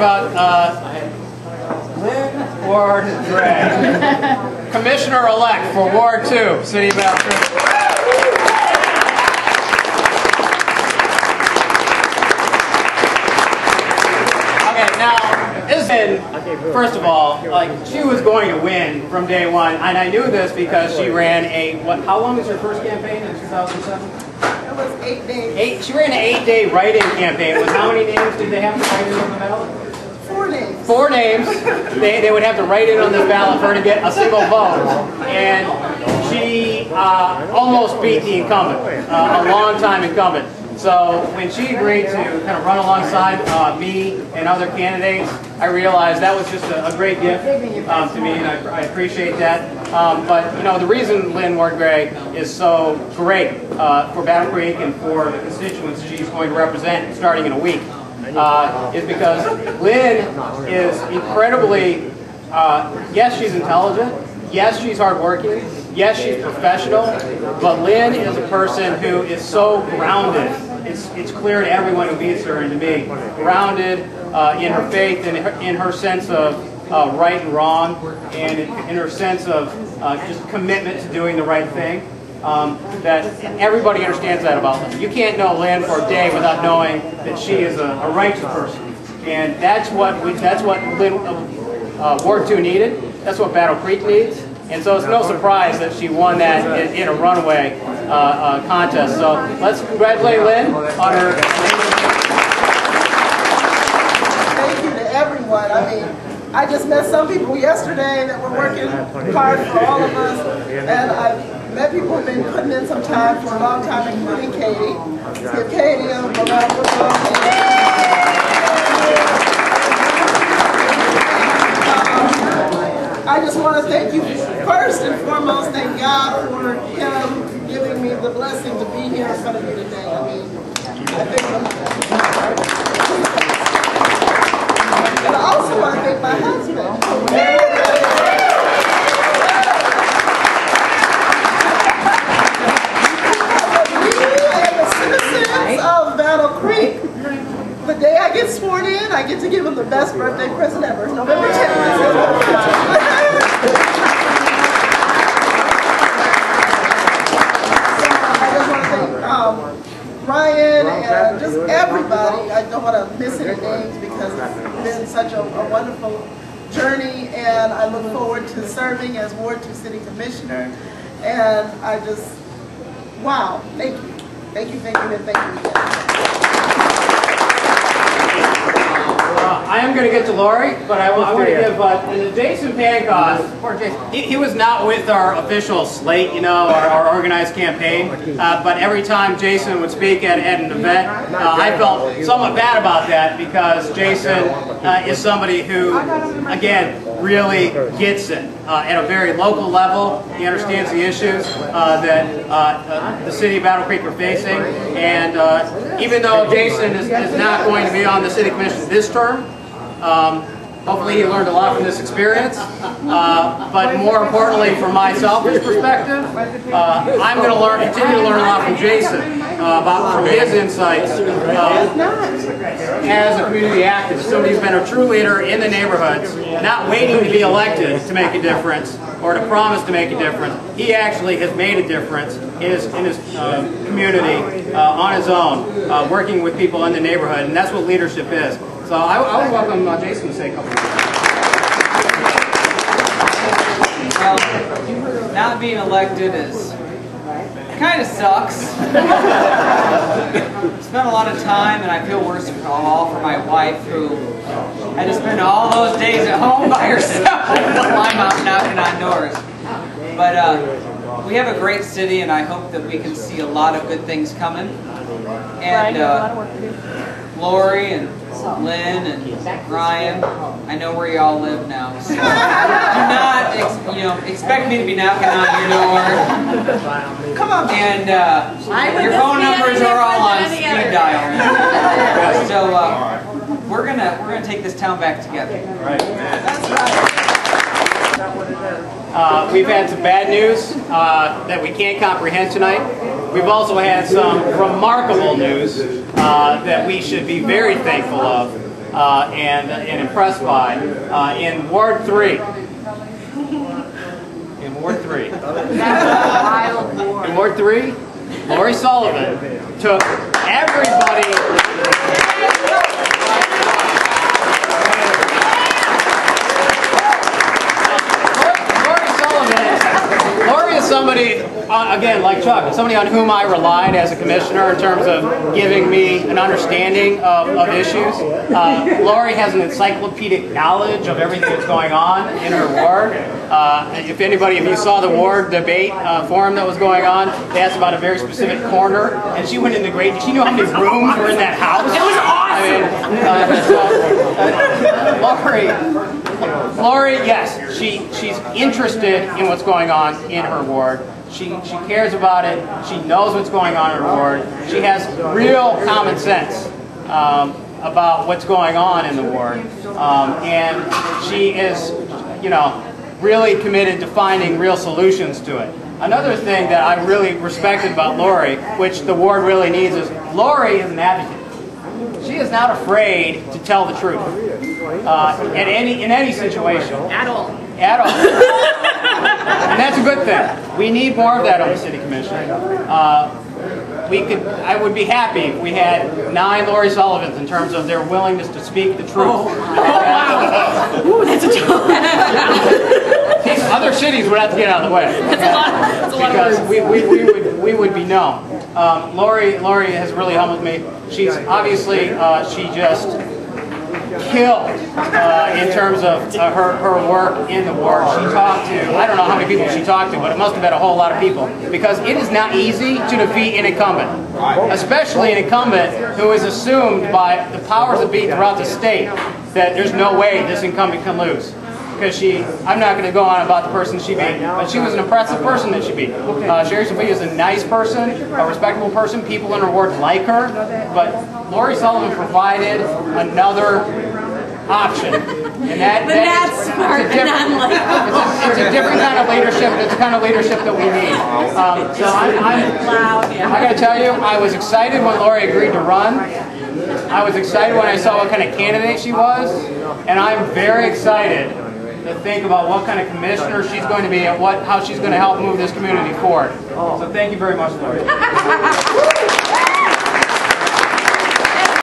about Lynn Ward Gray, Commissioner-elect for Ward 2, City of Afterparty. Okay, now, first of all, like, she was going to win from day one, and I knew this because she ran a, how long was your first campaign in 2007? It was 8 days. She ran an 8-day write-in campaign. With how many names did they have to write in on the ballot? 4 names. 4 names. They would have to write in on this ballot for her to get a single vote. And she almost beat the incumbent, a long-time incumbent. So when she agreed to kind of run alongside me and other candidates, I realized that was just a great gift to me, and I appreciate that. But you know, the reason Lynn Ward Gray is so great for Battle Creek and for the constituents she's going to represent starting in a week is because Lynn is incredibly, yes, she's intelligent, yes, she's hardworking, yes, she's professional, but Lynn is a person who is so grounded. It's clear to everyone who meets her and to me, grounded in her faith and in her sense of right and wrong, and in her sense of just commitment to doing the right thing. That everybody understands that about Lynn. You can't know Lynn for a day without knowing that she is a righteous person, and that's what Lynn Ward 2 needed. That's what Battle Creek needs. And so it's no surprise that she won that in a runaway contest. So let's congratulate Lynn on her. Thank you to everyone. I mean, I just met some people yesterday that were working hard for all of us. And I met people who've been putting in some time for a long time, including Katie. Let's give Katie a round of applause. I just want to thank you first and foremost. Thank God for Him giving me the blessing to be here in front of you today. I mean, I thank Him. And I also want to thank my husband. And the citizens of Battle Creek. The day I get sworn in, I get to give him the best birthday present ever. November 10th. I just want to thank Ryan and just everybody. I don't want to miss any names because it's been such a wonderful journey, and I look forward to serving as Ward 2 City Commissioner. And I just, wow, thank you. Thank you, and thank you again. I am going to get to Lori, but I want to give Jason Pancoff. Poor Jason. He was not with our official slate, you know, our organized campaign. But every time Jason would speak at an event, I felt somewhat bad about that because Jason is somebody who, again, really gets it at a very local level. He understands the issues that the city of Battle Creek are facing, and even though Jason is not going to be on the city commission this term, hopefully he learned a lot from this experience, but more importantly from my selfish perspective, I'm going to continue to learn a lot from Jason from his insights as a community activist, somebody who's been a true leader in the neighborhoods, not waiting to be elected to make a difference or to promise to make a difference. He actually has made a difference in his community on his own, working with people in the neighborhood, and that's what leadership is. So I would welcome Jason to say a couple of words. Well, not being elected kind of sucks. Spent a lot of time, and I feel worse all for my wife, who had to spend all those days at home by herself while I'm out knocking on doors. But we have a great city, and I hope that we can see a lot of good things coming. And Lori and Lynn and Ryan, I know where you all live now, so do not expect me to be knocking on your door. Come on. And your phone numbers are all on speed dial. So we're gonna take this town back together. Right. That's right. We've had some bad news that we can't comprehend tonight. We've also had some remarkable news that we should be very thankful of. and impressed by. In Ward 3. In Ward 3. In Ward 3, Lori Sullivan took everybody. Lori is somebody, again, like Chuck, somebody on whom I relied as a commissioner in terms of giving me an understanding of issues. Lori has an encyclopedic knowledge of everything that's going on in her ward. If anybody of you saw the ward debate forum that was going on, they asked about a very specific corner, and she went into great, she knew how many rooms were in that house. It was awesome! Lori, yes, she's interested in what's going on in her ward. She cares about it. She knows what's going on in her ward. She has real common sense about what's going on in the ward. And she is, really committed to finding real solutions to it. Another thing that I really respected about Lori, which the ward really needs, is Lori is an advocate. She is not afraid to tell the truth in any situation. At all. At all. And that's a good thing. We need more of that on the City Commission. I would be happy if we had 9 Lori Sullivans in terms of their willingness to speak the truth. Oh, wow. Ooh, that's a joke. Other cities would have to get out of the way. That's a lot because we would be known. Lori has really humbled me. She's obviously, she just killed in terms of her work in the ward. She talked to, I don't know how many people she talked to, but it must have been a whole lot of people. Because it is not easy to defeat an incumbent. Especially an incumbent who is assumed by the powers that be throughout the state that there's no way this incumbent can lose. Because I'm not going to go on about the person she beat, but she was an impressive person that she beat. Sherry Sophia is a nice person, a respectable person. People in her ward like her, but Lori Sullivan provided another option. And that's smart and it's a different kind of leadership. It's the kind of leadership that we need. So I got to tell you, I was excited when Lori agreed to run. I was excited when I saw what kind of candidate she was, and I'm very excited to think about what kind of commissioner she's going to be and how she's going to help move this community forward. So thank you very much, Lori.